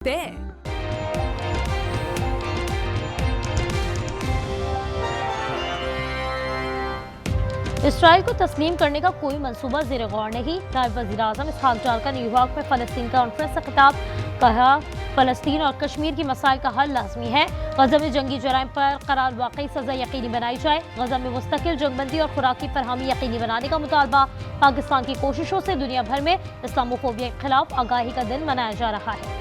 there. Israel को तस्लीम करने का कोई मंसूबा ज़ेर गौर नहीं। नायब वज़ीर-ए-आज़म इसहाक डार का न्यूयॉर्क में फ़लस्तीन कॉन्फ्रेंस से खिताब। कहा, फ़लस्तीन और कश्मीर की मसाइल का हल लाजमी है। गज़ा में जंगी जराइम पर करार वाकई सज़ा यकीनी बनाई जाए। गज़ा में मुस्तकिल जंगबंदी और खुराक की फरहमी यकीनी बनाने का मुतालबा। पाकिस्तान की कोशिशों से दुनिया भर में इस्लामोफोबिया के खिलाफ आगाही का दिन मनाया जा रहा है।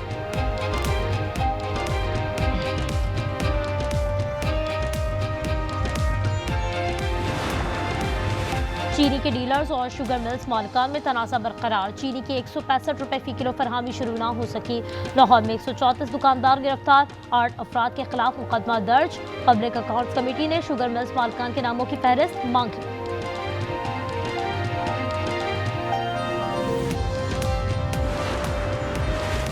चीनी के डीलर्स और शुगर मिल्स मालिकान में तनाज़ा बरकरार। चीनी की 165 रुपये फ़ी किलो फरहमी शुरू ना हो सकी। लाहौर में 134 दुकानदार गिरफ्तार। 8 अफराद के खिलाफ मुकदमा दर्ज। पब्लिक अकाउंट्स कमेटी ने शुगर मिल्स मालिकान के नामों की फहरिस्त मांगी।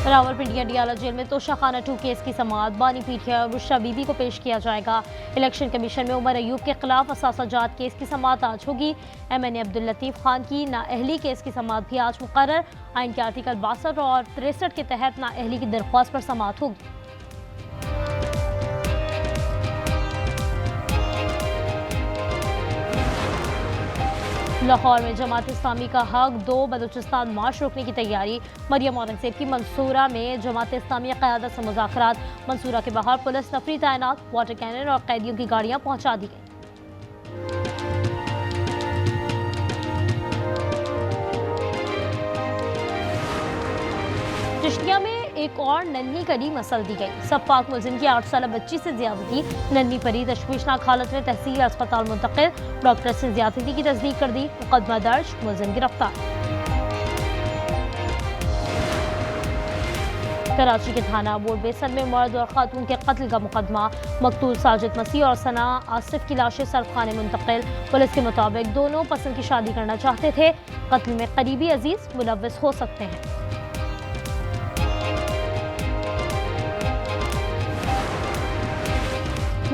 रावलपिंडी अडियाला जेल में तोशाखाना 2 केस की समाअत। बानी पीठिया और बुशरा बीबी को पेश किया जाएगा। इलेक्शन कमीशन में उमर अयूब के खिलाफ असासाजात केस की समाअत आज होगी। MNA अब्दुल लतीफ खान की नाअहली केस की समाअत भी आज मुकर्रर। आइन के आर्टिकल 62 और 63 के तहत नाअहली की दरख्वास्त पर समाअत होगी। लाहौर में जमात इस्लामी का हक 2 बलूचिस्तान मार्च रोकने की तैयारी। मरियम औरंगजेब की मंसूरा में जमात इस्लामी क़यादत से मुज़ाकरात। मंसूरा के बाहर पुलिस नफरी तैनात। वाटर कैनन और कैदियों की गाड़ियां पहुंचा दी गई। चिश्तिया में एक और नन्ही कड़ी मसल दी गई। सफाक मुलजिम की 8 साल बच्ची से ज्यादती। नन्ही परी तशवीशनाक हालत में तहसील अस्पताल मुंतकिल। डॉक्टर से ज्यादती की तस्दीक कर दी। मुकदमा दर्ज। मुलजिम गिरफ्तार। कराची के थाना बोर्ड बेसन में मर्द और खातून के कत्ल का मुकदमा। मकतूल साजिद मसीह और सना आसिफ की लाशें सरखाने मुंतकिल। पुलिस के मुताबिक दोनों पसंद की शादी करना चाहते थे। कत्ल में करीबी अजीज मुलव्विस हो सकते हैं।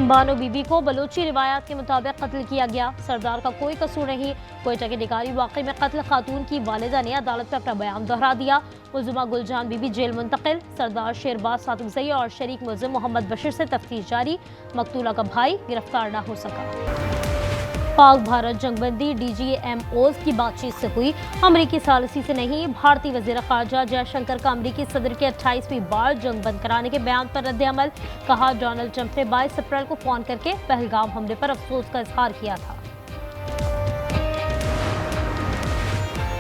बानो बीबी को बलोची रिवायात के मुताबिक कत्ल किया गया। सरदार का कोई कसूर नहीं। कोयटा के डिगारी वाक़े में कत्ल खातून की वालिदा ने अदालत में अपना बयान दोहरा दिया। मुलजिमा गुलजान बीबी जेल मुंतकिल। सरदार शेरबाज सादुकज़ई और शरीक मुलजिम मोहम्मद बशीर से तफ्तीश जारी। मकतूला का भाई गिरफ्तार न हो सका। पाक भारत जंगबंदी DGMOs की बातचीत से हुई। अमरीकी सालिसी से नहीं। भारतीय वज़ीर ख़ारजा जयशंकर का अमरीकी सदर के 28वीं बार जंग बंद कराने के बयान पर रद्द-ए-अमल। कहा, डोनाल्ड ट्रंप ने 22 अप्रैल को फ़ोन करके पहलगाम हमले पर अफसोस का इजहार किया था।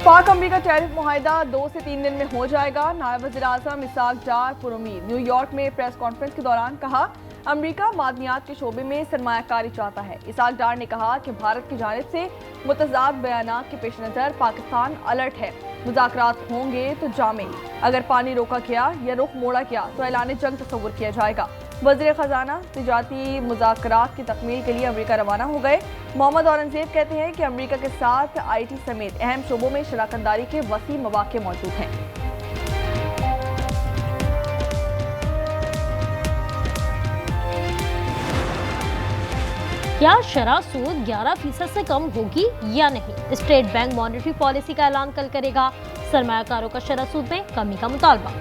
पाक अमरीका टैरिफ मुआहिदा 2 से 3 दिन में हो जाएगा। नायब वज़ीर-ए-आज़म इसहाक डार पुरुमीद न्यूयॉर्क में प्रेस कॉन्फ्रेंस के दौरान कहा, अमरीका मादनियात के शोबे में सरमायाकारी चाहता है। इसहाक डार ने कहा कि भारत की जानिब से मुतज़ाद बयानात के पेश नज़र पाकिस्तान अलर्ट है। मुज़ाकरात होंगे तो जामे। अगर पानी रोका गया या रुख मोड़ा गया तो ऐलान जंग तस्वुर किया जाएगा। वज़ीर ख़जाना तिजारती मुज़ाकरात की तकमील के लिए अमरीका रवाना हो गए। मोहम्मद औरंगजेब कहते हैं कि अमरीका के साथ IT समेत अहम शोबों में शराकतदारी के वसी मौक़े मौजूद हैं। क्या शरह सूद 11% से कम होगी या नहीं? स्टेट बैंक मॉनेटरी पॉलिसी का ऐलान कल करेगा। सरमायाकारों का शरह सूद में कमी का मुतालबा।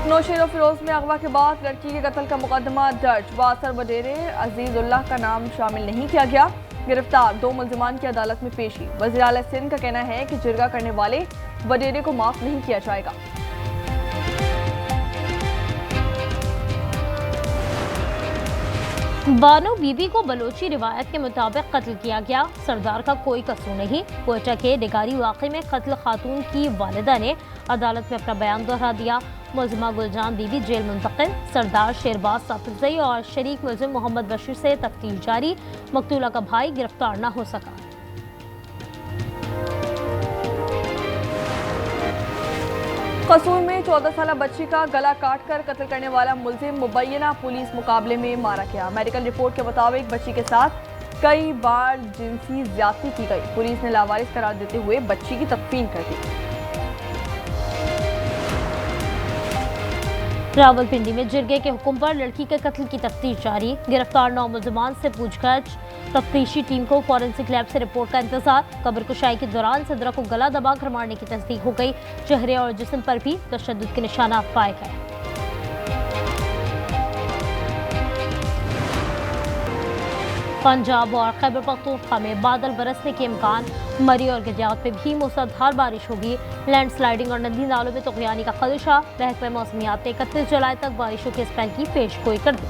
नौशेरा फिरोज में अगवा के बाद लड़की के कत्ल का मुकदमा दर्ज। वासर वडेरे अजीजुल्लाह का नाम शामिल नहीं किया गया। गिरफ्तार 2 मुलजिमान की अदालत में पेशी। वज़ीर आला सिंध का कहना है कि जिरगा करने वाले वडेरे को माफ नहीं किया जाएगा। बानो बीबी को बलोची रिवायत के मुताबिक कत्ल किया गया। सरदार का कोई कसूर नहीं। कोयटा के डिगारी वाक़े में कत्ल खातून की वालिदा ने अदालत में अपना बयान दोहरा दिया। मुलजिमा गुलजान बीबी जेल मुंतकिल। सरदार शेरबाज सादुकज़ई और शरीक मुलजिम मोहम्मद बशीर से तफ्तीश जारी। मकतूला का भाई गिरफ्तार न हो सका। कसूर में 14 साल बच्ची का गला काटकर कत्ल करने वाला मुलजिम मुबैना पुलिस मुकाबले में मारा गया। मेडिकल रिपोर्ट के मुताबिक बच्ची के साथ कई बार जिनसी ज्यादती की गई। पुलिस ने लावारिस करार देते हुए बच्ची की तदफीन कर दी। रावलपिंडी में जिरगे के हुक्म पर लड़की के कत्ल की तफ्तीश जारी। गिरफ्तार 9 मुलजिमान से पूछताछ। तफ्तीशी टीम को फॉरेंसिक लैब से रिपोर्ट का इंतजार। कब्र कुशाई के दौरान सदरा को गला दबाकर मारने की तस्दीक हो गई। चेहरे और जिस्म पर भी तशद्दुद के निशानात पाए गए। पंजाब और खैबर पख्तूनख्वा में बादल बरसने के इम्कान। मरी और गजियात में भी मूसलाधार बारिश होगी। लैंडस्लाइडिंग और नदी नालों में तुगयानी का खदशा। महकमा मौसमियात ने 31 जुलाई तक बारिशों के स्पेल की पेशगोई कर दी।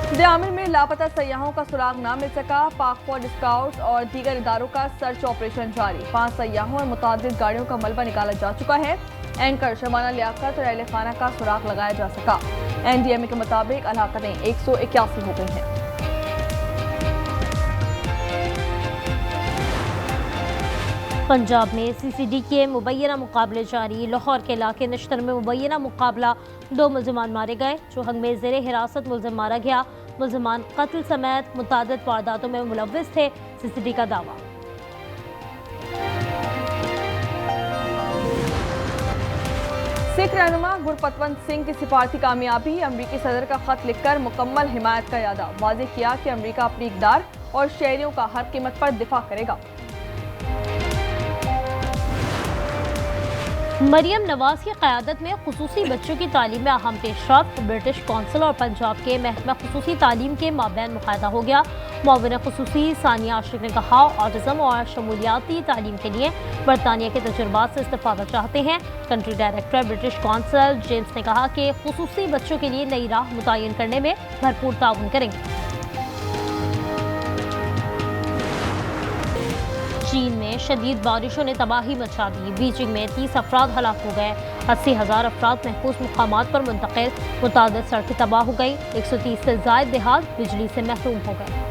दियामिल में लापता सयाहों का सुराग न मिल सका। पाक फौज, स्काउट्स और दीगर इदारों का सर्च ऑपरेशन जारी। 5 सयाहों और मुतादिद गाड़ियों का मलबा निकाला जा चुका है। एंकर शबाना लियाकत और अहले खाना का सुराग लगाया जा सका। NDMA के मुताबिक हलाकतें 181 हो गई हैं। पंजाब में CCD के मुबैना मुकाबले जारी। लाहौर के इलाके नश्तर में मुबैना मुकाबला। 2 मुलजमान मारे गए। चोहंग में ज़ेरे हिरासत मुलजम मारा गया। मुलजमान कत्ल समेत मुतादिद वारदातों में मुलव्विस थे, CCD का दावा। सिख रहनुमा गुरपतवंत सिंह की सिफारती कामयाबी। अमरीकी सदर का खत लिखकर मुकम्मल हिमायत का इरादा। वाज़ेह किया कि अमरीका अपनी इक़दार और शहरियों का हर कीमत पर दिफा करेगा। मरियम नवाज की क़यादत में खुसूसी बच्चों की तालीम में अहम पेशरफ्त। ब्रिटिश कौंसिल और पंजाब के महकमा खुसूसी तालीम के माबैन मुआहदा हो गया। मुआविन खुसूसी सानिया आशिक ने कहा, ऑटिज़म और शमूलियाती तालीम के लिए बरतानिया के तजुर्बात से इस्तेफादा चाहते हैं। Country director British council James ने कहा कि खुसूसी बच्चों के लिए नई राह मुतय्यन करने में भरपूर ताउन करेंगे। चीन में शदीद बारिशों ने तबाही मचा दी। बीजिंग में 30 अफराद हलाक हो गए। 80,000 अफराद महफूज मुकामात पर मुंतकिल। मुतादिद सड़कें तबाह हो गई। 130 से ज़ायद देहात बिजली से महरूम हो गए।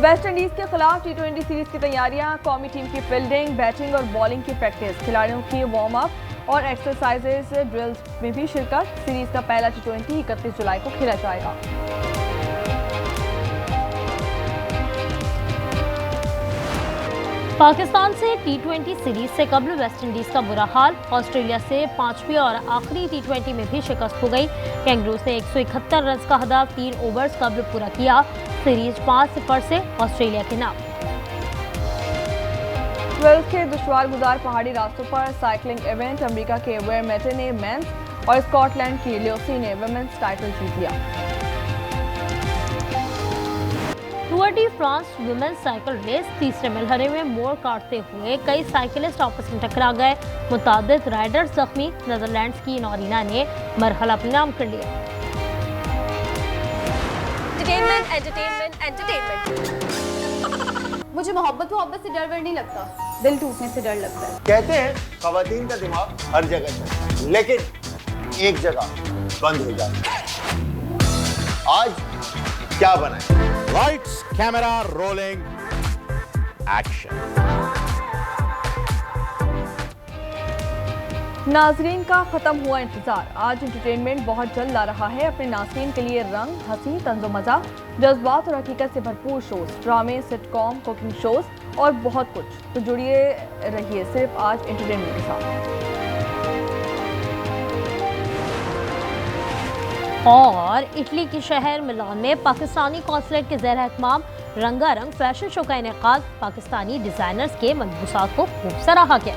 वेस्ट इंडीज के खिलाफ T20 सीरीज की तैयारियां। कौमी टीम की फील्डिंग, बैटिंग और बॉलिंग की प्रैक्टिस। खिलाड़ियों की वार्म अप और एक्सरसाइजेज ड्रिल्स में भी शिरकत। सीरीज का पहला T20 31 जुलाई को खेला जाएगा। पाकिस्तान से T20 सीरीज से कबल वेस्ट इंडीज का बुरा हाल। ऑस्ट्रेलिया से 5वीं और आखिरी T20 में भी शिकस्त हो गई। कैंगरूज ने 171 रन का हदफ 3 ओवर्स कबल पूरा किया। सीरीज 5-0 से ऑस्ट्रेलिया के नाम। वेल्स के दुश्वार गुजार पहाड़ी रास्तों पर साइकिलिंग इवेंट। अमेरिका के वेयर मेटे ने मेंस और स्कॉटलैंड की लियोसी ने वुमेन्स टाइटल जीत लिया। Tour de France women's cycle race तीसरे मरहले में मोड़ काटते हुए कई साइकिलिस्ट आपस में टकरा गए। मुतादिद राइडर्स जख्मी। नीदरलैंड्स की नौरीना ने मरहला अपने नाम कर लिया। Entertainment entertainment entertainment. मुझे मोहब्बत से डर नहीं लगता, दिल टूटने से डर लगता है। कहते हैं खवातीन का दिमाग हर जगह चलता है, लेकिन एक जगह बंद हो जाता है। आज क्या बनाए? Lights, camera, rolling, action. नाजरीन का खत्म हुआ इंतजार। आज एंटरटेनमेंट बहुत जल्द ला रहा है अपने नाजरीन के लिए रंग, हंसी, तंज़ो मज़ा, जज्बात और हकीकत से भरपूर शोज, ड्रामे, सिटकॉम, कुकिंग शोज और बहुत कुछ। तो जुड़िए रहिए सिर्फ आज एंटरटेनमेंट के साथ। और इटली के शहर मिलान में पाकिस्तानी कौंसलेट के ज़ेर एहतमाम रंगारंग फैशन शो का इनेकाद। पाकिस्तानी डिज़ाइनर्स के मलबूसात को खूब सराहा गया।